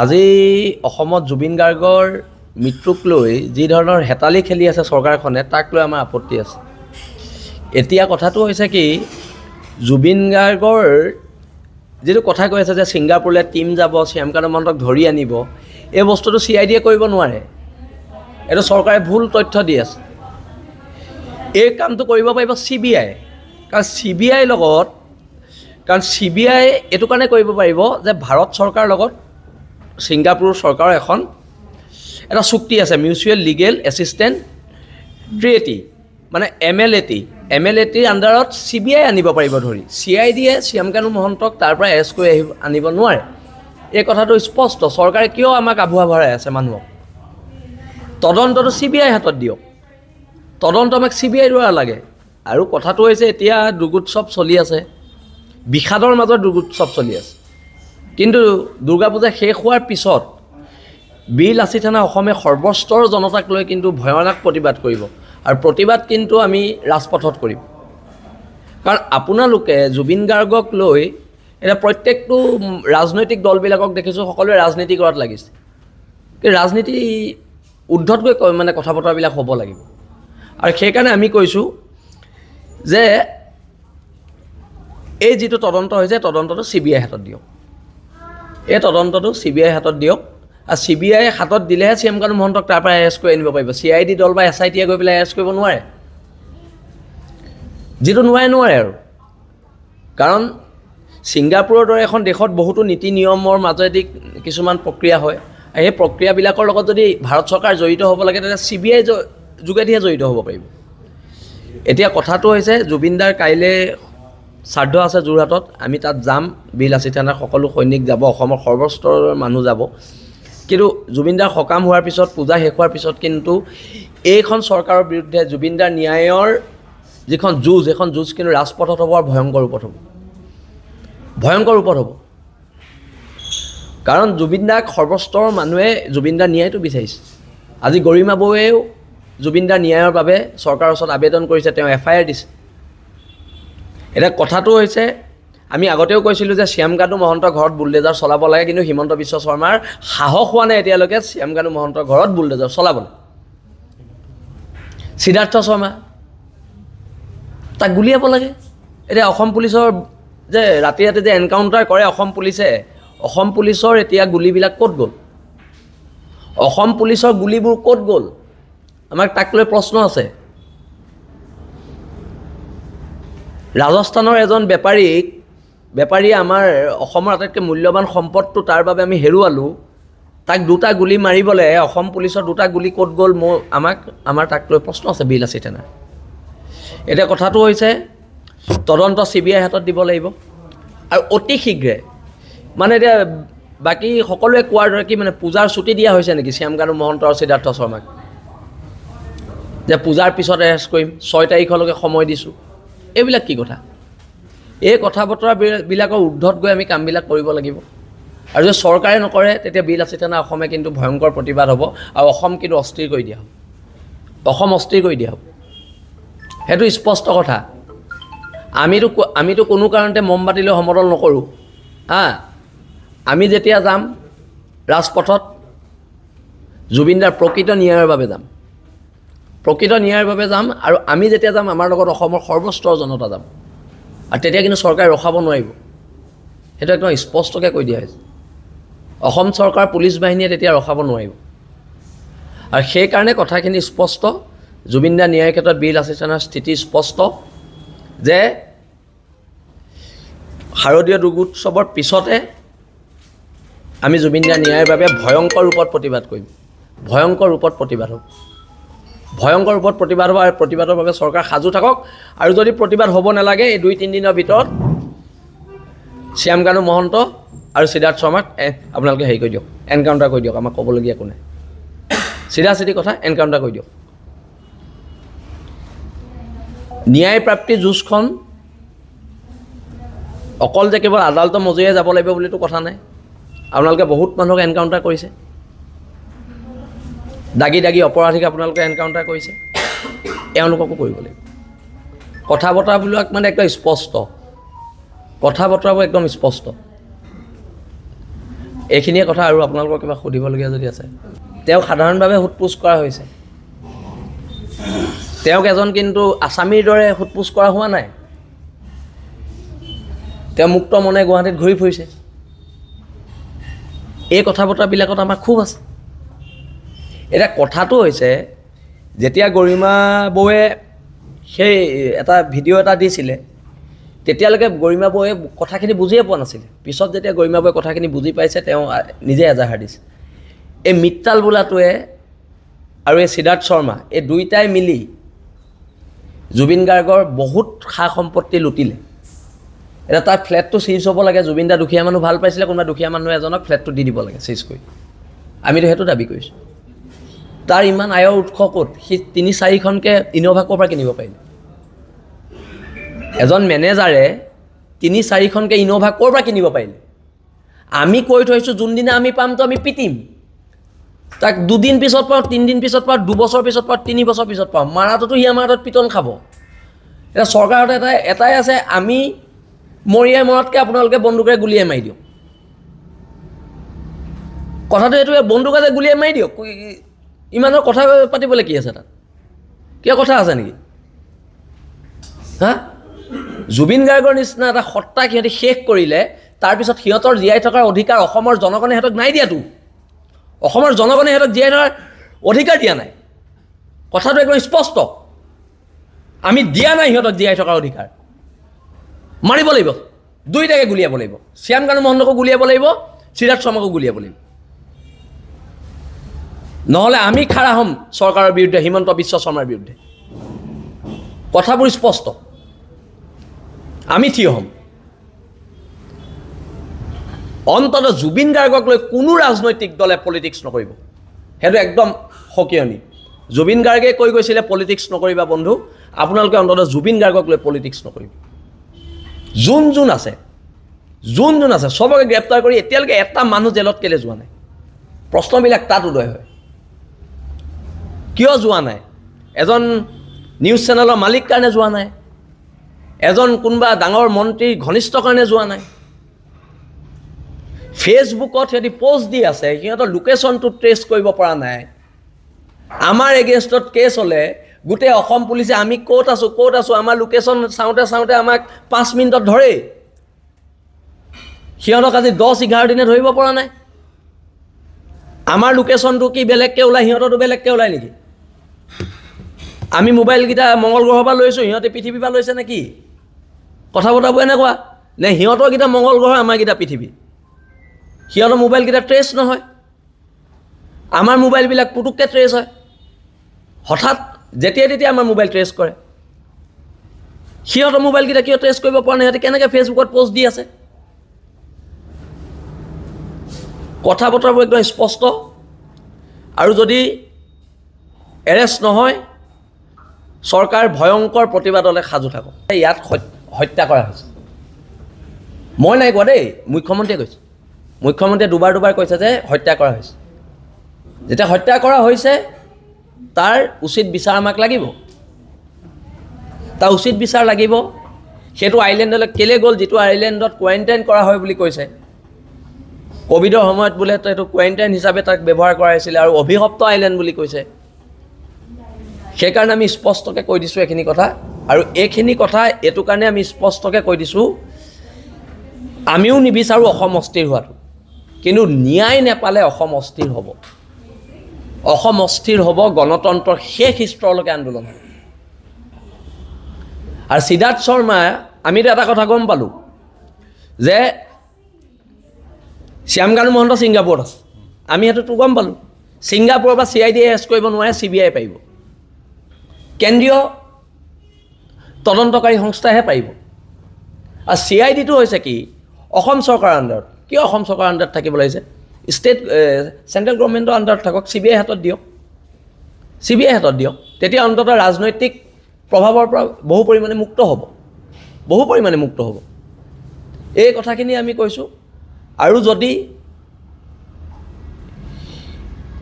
আজি অসমত জুবিন গাৰ্গৰ মৃত্যুক লৈ যি ধৰণৰ হেতালি খেলি আছে চৰকাৰখনে তাক লৈ আমাৰ আপত্তি আছে। এতিয়া কথাটো হৈছে কি, জুবিন গাৰ্গৰ যিটো কথা কৈ আছে যে ছিংগাপুৰলৈ টিম যাব, শ্যামকান্ত মহন্তক ধৰি আনিব, এই বস্তুটো CID কৰিব নোৱাৰে। এইটো চৰকাৰে ভুল তথ্য দি আছে। এই কামটো কৰিব পাৰিব CBI, কাৰণ CBI এইটো কাৰণে কৰিব পাৰিব যে ভাৰত চৰকাৰৰ লগত ছিংগাপুৰ চৰকাৰৰ এটা চুক্তি আছে, মিউচুৱেল লিগেল এছিষ্টেণ্ট ট্ৰিটি, মানে MLAT আণ্ডাৰত CBI আনিব পাৰিব ধৰি। CIDয়ে শ্যামকান্ত মহন্তক তাৰ পৰা এৰেষ্ট কৰি আনিব নোৱাৰে। এই কথাটো স্পষ্ট। চৰকাৰে কিয় আমাক আভুৱা ভৰাই আছে মানুহক? তদন্তটো CBI হাতত দিয়ক। তদন্ত আমাক CBI দ্বাৰা লাগে। আৰু কথাটো হৈছে এতিয়া দুৰ্গোৎসৱ চলি আছে, বিষাদৰ মাজত দুৰ্গোৎসৱ চলি আছে। কিন্তু দুৰ্গা পূজা শেষ হোৱাৰ পিছত বীৰ লাচিত থানা অসমে সৰ্বস্তৰ জনতাক লৈ কিন্তু ভয়ানক প্ৰতিবাদ কৰিব। আৰু প্ৰতিবাদ কিন্তু আমি ৰাজপথত কৰিম। কাৰণ আপোনালোকে জুবিন গাৰ্গক লৈ এতিয়া প্ৰত্যেকটো ৰাজনৈতিক দলবিলাকক দেখিছোঁ সকলোৱে ৰাজনীতি কৰাত লাগিছে। কিন্তু ৰাজনীতি উদ্ধত গৈ মানে কথা বতৰাবিলাক হ'ব লাগিব। আৰু সেইকাৰণে আমি কৈছোঁ যে এই যিটো তদন্ত হৈছে তদন্তটো CBI হাতত দিয়ক। এই তদন্তটো CBI হাতত দিয়ক। আৰু CBI হাতত দিলেহে শ্যামকান্ত মহন্তক তাৰ পৰা এৰেষ্ট কৰি আনিব পাৰিব। CID দল বা SITয়ে গৈ পেলাই এৰেষ্ট কৰিব নোৱাৰে। যিটো নোৱাৰে আৰু। কাৰণ ছিংগাপুৰৰ দৰে এখন দেশত বহুতো নীতি নিয়মৰ মাজেদি কিছুমান প্ৰক্ৰিয়া হয়। আৰু সেই প্ৰক্ৰিয়াবিলাকৰ লগত যদি ভাৰত চৰকাৰ জড়িত হ'ব লাগে তেতিয়া CBI যোগেদিহে জড়িত হ'ব পাৰিব। এতিয়া কথাটো হৈছে জুবিনদাৰ কাইলৈ শ্ৰাদ্ধ আছে যোৰহাটত, আমি তাত যাম। বীৰ লাচিত থানাৰ সকলো সৈনিক যাব, অসমৰ সৰ্বস্তৰৰ মানুহ যাব। কিন্তু জুবিনদাৰ সকাম হোৱাৰ পিছত, পূজা শেষ হোৱাৰ পিছত কিন্তু এইখন চৰকাৰৰ বিৰুদ্ধে জুবিনদাৰ ন্যায়ৰ যিখন যুঁজ, এইখন যুঁজ কিন্তু ৰাজপথত হ'ব আৰু ভয়ংকৰ ৰূপত হ'ব। কাৰণ জুবিনদাক সৰ্বস্তৰৰ মানুহে জুবিনদাৰ ন্যায়টো বিচাৰিছে। আজি গৰিমা বৌৱেও জুবিনদাৰ ন্যায়ৰ বাবে চৰকাৰৰ ওচৰত আবেদন কৰিছে, তেওঁ FIR দিছে। এতিয়া কথাটো হৈছে, আমি আগতেও কৈছিলোঁ যে শ্যামকান্ত মহন্তৰ ঘৰত বুলডেজাৰ চলাব লাগে, কিন্তু হিমন্ত বিশ্ব শৰ্মাৰ সাহস হোৱা নাই এতিয়ালৈকে শ্যামকান্ত মহন্তৰ ঘৰত বুলডেজাৰ চলাবলৈ। সিদ্ধাৰ্থ শৰ্মা তাক গুলিয়াব লাগে। এতিয়া অসম পুলিচৰ যে ৰাতি যে এনকাউণ্টাৰ কৰে অসম পুলিচৰ এতিয়া গুলিবিলাক ক'ত গ'ল? অসম পুলিচৰ গুলিবোৰ ক'ত গ'ল? আমাক তাক লৈ প্ৰশ্ন আছে। ৰাজস্থানৰ এজন বেপাৰীয়ে আমাৰ অসমৰ আটাইতকৈ মূল্যৱান সম্পদটো তাৰ বাবে আমি হেৰুৱালোঁ, তাক দুটা গুলি মাৰিবলৈ অসম পুলিচৰ দুটা গুলি ক'ত গ'ল? আমাৰ তাক লৈ প্ৰশ্ন আছে বীৰ লাচিত থানাৰ। এতিয়া কথাটো হৈছে তদন্ত CBI হাতত দিব লাগিব আৰু অতি শীঘ্ৰে। মানে এতিয়া বাকী সকলোৱে কোৱাৰ দৰে কি মানে পূজাৰ ছুটি দিয়া হৈছে নেকি শ্যামকান্ত মহন্ত আৰু সিদ্ধাৰ্থ শৰ্মাক? যে পূজাৰ পিছত এৰেষ্ট কৰিম, 6 তাৰিখলৈকে সময় দিছোঁ। এইবিলাক কি কথা? এই কথা বতৰাবিলাকৰ ঊৰ্ধত গৈ আমি কামবিলাক কৰিব লাগিব। আৰু যদি চৰকাৰে নকৰে তেতিয়া বীৰ লাচিত থানা অসমে কিন্তু ভয়ংকৰ প্ৰতিবাদ হ'ব আৰু অসম কিন্তু অস্থিৰ কৰি দিয়া হ'ব। সেইটো স্পষ্ট কথা। আমিতো কোনো কাৰণতে মমবাতি লৈ সমদল নকৰোঁ। আমি যেতিয়া যাম ৰাজপথত জুবিনদাৰ প্ৰকৃত ন্যায়ৰ বাবে যাম। আৰু আমি যেতিয়া যাম আমাৰ লগত অসমৰ সৰ্বস্তৰ জনতা যাম। আৰু তেতিয়া কিন্তু চৰকাৰে ৰখাব নোৱাৰিব। সেইটো একদম স্পষ্টকৈ কৈ দিয়া হৈছে। অসম চৰকাৰ পুলিচ বাহিনীয়ে তেতিয়া ৰখাব নোৱাৰিব। আৰু সেইকাৰণে কথাখিনি স্পষ্ট। জুবিনদাৰ ন্যায়ৰ ক্ষেত্ৰত বীৰ লাচিত থানাৰ স্থিতি স্পষ্ট যে শাৰদীয় দুৰ্গোৎসৱৰ পিছতে আমি জুবিনদাৰ ন্যায়ৰ বাবে ভয়ংকৰ ৰূপত প্ৰতিবাদ কৰিম। ভয়ংকৰ ৰূপত প্ৰতিবাদ হ'ব আৰু প্ৰতিবাদৰ বাবে চৰকাৰ সাজু থাকক। আৰু যদি প্ৰতিবাদ হ'ব নালাগে এই 2-3 দিনৰ ভিতৰত শ্যামকান্ত মহন্ত আৰু সিদ্ধাৰ্থ শৰ্মাক আপোনালোকে হেৰি কৰি দিয়ক, এনকাউণ্টাৰ কৰি দিয়ক। আমাক ক'বলগীয়া একো নাই। চিধা কথা, এনকাউণ্টাৰ কৰি দিয়ক। ন্যায় প্ৰাপ্তিৰ যুঁজখন অকল যে কেৱল আদালতৰ মজিয়াই যাব লাগিব বুলিতো কথা নাই। আপোনালোকে বহুত মানুহক এনকাউণ্টাৰ কৰিছে, দাগী অপৰাধীক আপোনালোকে এনকাউণ্টাৰ কৰিছে, এওঁলোককো কৰিব লাগিব। কথা বতৰাবিলাক মানে একদম স্পষ্ট। এইখিনিয়ে কথা আৰু আপোনালোকৰ কিবা সুধিবলগীয়া যদি আছে তেওঁক সাধাৰণভাৱে সোধপোছ কৰা হৈছে তেওঁক এজন কিন্তু আছামীৰ দৰে সোধপোছ কৰা হোৱা নাই তেওঁ মুক্ত মনে গুৱাহাটীত ঘূৰি ফুৰিছে এই কথা বতৰাবিলাকত আমাৰ খুব আছে এটা কথাটো হৈছে যেতিয়া গৰিমা বৌৱে সেই এটা ভিডিঅ' এটা দিছিলে তেতিয়ালৈকে গৰিমা বৌৱে কথাখিনি বুজিয়ে পোৱা নাছিলে পিছত যেতিয়া গৰিমা বৌৱে কথাখিনি বুজি পাইছে তেওঁ নিজে এজাহাৰ দিছে এই মিত্তাল বোলাটোৱে আৰু এই সিদ্ধাৰ্থ শৰ্মা এই দুইটাই মিলি জুবিন গাৰ্গৰ বহুত সা সম্পত্তি লুটিলে এটা তাৰ ফ্লেটটো চিজ হ'ব লাগে জুবিন দা দুখীয়া মানুহ ভাল পাইছিলে কোনোবা দুখীয়া মানুহ এজনক ফ্লেটটো দি দিব লাগে চিজ কৰি আমিতো সেইটো দাবী কৰিছোঁ তাৰ ইমান আয়ৰ উৎস ক'ত সি ৩-৪খনকৈ ইন'ভা ক'ৰ পৰা কিনিব পাৰিলে এজন মেনেজাৰে ৩-৪খনকৈ ইন'ভা ক'ৰ পৰা কিনিব পাৰিলে আমি কৈ থৈছোঁ যোনদিনা আমি পামতো আমি পিটিম তাক 2 দিন পিছত পাওঁ 3 দিন পিছত পাওঁ 2 বছৰ পিছত পাওঁ 3 বছৰ পিছত পাওঁ মাৰাটোতো সি আমাৰ হাতত পিটন খাব এতিয়া চৰকাৰত এটাই আছে আমি মৰিয়াই মৰাতকৈ আপোনালোকে বন্দুকেৰে গুলীয়াই মাৰি দিয়ক কথাটো এইটোৱে বন্দুকেৰে গুলীয়াই মাৰি দিয়ক ইমানৰ কথা পাতিবলৈ কি আছে তাত কিয় কথা আছে নেকি হা জুবিন গাৰ্গৰ নিচিনা এটা সত্তাক সিহঁতে শেষ কৰিলে তাৰপিছত সিহঁতৰ জীয়াই থকাৰ অধিকাৰ অসমৰ জনগণে সিহঁতক নাই দিয়াতো অসমৰ জনগণে সিহঁতক জীয়াই থকাৰ অধিকাৰ দিয়া নাই কথাটো একদম স্পষ্ট আমি দিয়া নাই সিহঁতক জীয়াই থকাৰ অধিকাৰ মাৰিব লাগিব দুইটাকে গুলিয়াব লাগিব শ্যাম কানু মহন্তকো গুলিয়াব লাগিব সিদ্ধাৰ্থ শৰ্মাকো গুলিয়াব লাগিব নহ'লে আমি খাৰা হ'ম চৰকাৰৰ বিৰুদ্ধে হিমন্ত বিশ্ব শৰ্মাৰ বিৰুদ্ধে কথাবোৰ স্পষ্ট আমি থিয় হ'ম অন্ততঃ জুবিন গাৰ্গক লৈ কোনো ৰাজনৈতিক দলে পলিটিক্স নকৰিব সেইটো একদম সকিয়নি জুবিন গাৰ্গে কৈ গৈছিলে পলিটিক্স নকৰিবা বন্ধু আপোনালোকে অন্ততঃ জুবিন গাৰ্গক লৈ পলিটিক্স নকৰিব যোন আছে সবকে গ্ৰেপ্তাৰ কৰি এতিয়ালৈকে এটা মানুহ জেলত কেলে যোৱা নাই প্ৰশ্নবিলাক তাত উদয় হয় কিয় যোৱা নাই এজন নিউজ চেনেলৰ মালিক কাৰণে যোৱা নাই এজন কোনোবা ডাঙৰ মন্ত্ৰীৰ ঘনিষ্ঠ কাৰণে যোৱা নাই ফেচবুকত সিহঁতি পোষ্ট দি আছে সিহঁতৰ লোকেশ্যনটো ট্ৰেছ কৰিব পৰা নাই আমাৰ এগেইনষ্টত কেছ হ'লে গোটেই অসম পুলিচে আমি ক'ত আছোঁ আমাৰ লোকেশ্যন চাওঁতে আমাক 5 মিনিটত ধৰে সিহঁতক আজি 10-11 দিনে ধৰিব পৰা নাই আমাৰ লোকেশ্যনটো কি বেলেগকৈ ওলায় সিহঁতৰটো বেলেগকৈ ওলায় নেকি আমি মোবাইলকেইটা মংগল গ্ৰহৰ পৰা লৈছোঁ সিহঁতে পৃথিৱীৰ পৰা লৈছে নেকি কথা বতৰাবোৰ এনেকুৱা নে সিহঁতৰকেইটা মংগল গ্ৰহ আমাৰকেইটা পৃথিৱী সিহঁতৰ মোবাইলকেইটা ট্ৰেছ নহয় আমাৰ মোবাইলবিলাক পুটুককৈ ট্ৰেছ হয় হঠাৎ যেতিয়া তেতিয়া আমাৰ মোবাইল ট্ৰেছ কৰে সিহঁতৰ মোবাইলকেইটা কিয় ট্ৰেছ কৰিব পৰা নাই সিহঁতে কেনেকৈ ফেচবুকত পোষ্ট দি আছে কথা বতৰাবোৰ একদম স্পষ্ট আৰু যদি এৰেষ্ট নহয় চৰকাৰ ভয়ংকৰ প্ৰতিবাদলৈ সাজু থাকক ইয়াত হত্যা কৰা হৈছে মই নাই কোৱা দেই মুখ্যমন্ত্ৰীয়ে কৈছে মুখ্যমন্ত্ৰীয়ে দুবাৰ কৈছে যে হত্যা কৰা হৈছে যেতিয়া হত্যা কৰা হৈছে তাৰ উচিত বিচাৰ আমাক লাগিব তাৰ উচিত বিচাৰ লাগিব সেইটো আইলেণ্ডলৈ কেলে গ'ল যিটো আইলেণ্ডত কোৱাৰেণ্টাইন কৰা হয় বুলি কৈছে কোভিডৰ সময়ত বোলে এইটো কোৱাৰেণ্টাইন হিচাপে তাক ব্যৱহাৰ কৰা হৈছিলে আৰু অভিশপ্ত আইলেণ্ড বুলি কৈছে সেইকাৰণে আমি স্পষ্টকৈ কৈ দিছোঁ এইখিনি কথা আৰু এইখিনি কথা এইটো কাৰণে আমি স্পষ্টকৈ কৈ দিছোঁ আমিও নিবিচাৰোঁ অসম অস্থিৰ হোৱাটো কিন্তু ন্যায় নেপালে অসম অস্থিৰ হ'ব অসম অস্থিৰ হ'ব গণতন্ত্ৰৰ শেষ স্তৰলৈকে আন্দোলন হ'ব আৰু সিদ্ধাৰ্থ শৰ্মা আমিতো এটা কথা গম পালোঁ যে শ্যাম কানু মহন্ত ছিংগাপুৰত আছে আমি সেইটোতো গম পালোঁ ছিংগাপুৰৰ পৰা CID এৰেষ্ট কৰিব নোৱাৰে CBI পাৰিব কেন্দ্ৰীয় তদন্তকাৰী সংস্থাহে পাৰিব আৰু CIDটো হৈছে কি অসম চৰকাৰৰ আণ্ডাৰত কিয় অসম চৰকাৰৰ আণ্ডাৰত থাকিব লাগিছে ষ্টেট চেণ্ট্ৰেল গভৰ্ণমেণ্টৰ আণ্ডাৰত থাকক CBI হাতত দিয়ক তেতিয়া অন্ততঃ ৰাজনৈতিক প্ৰভাৱৰ পৰা বহু পৰিমাণে মুক্ত হ'ব এই কথাখিনি আমি কৈছোঁ আৰু যদি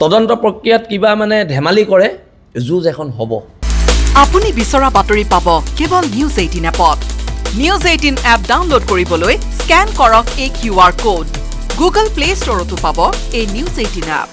তদন্ত প্ৰক্ৰিয়াত কিবা মানে ধেমালি কৰে যুঁজ এখন হ'ব আপুনি বিচৰা বাতৰি পাব কেৱল নিউজ 18 এপত নিউজ 18 এপ ডাউনলোড কৰিবলৈ স্ক্যান কৰক এই QR কোড গুগল প্লে ষ্টৰতো পাব এই নিউজ 18 এপ।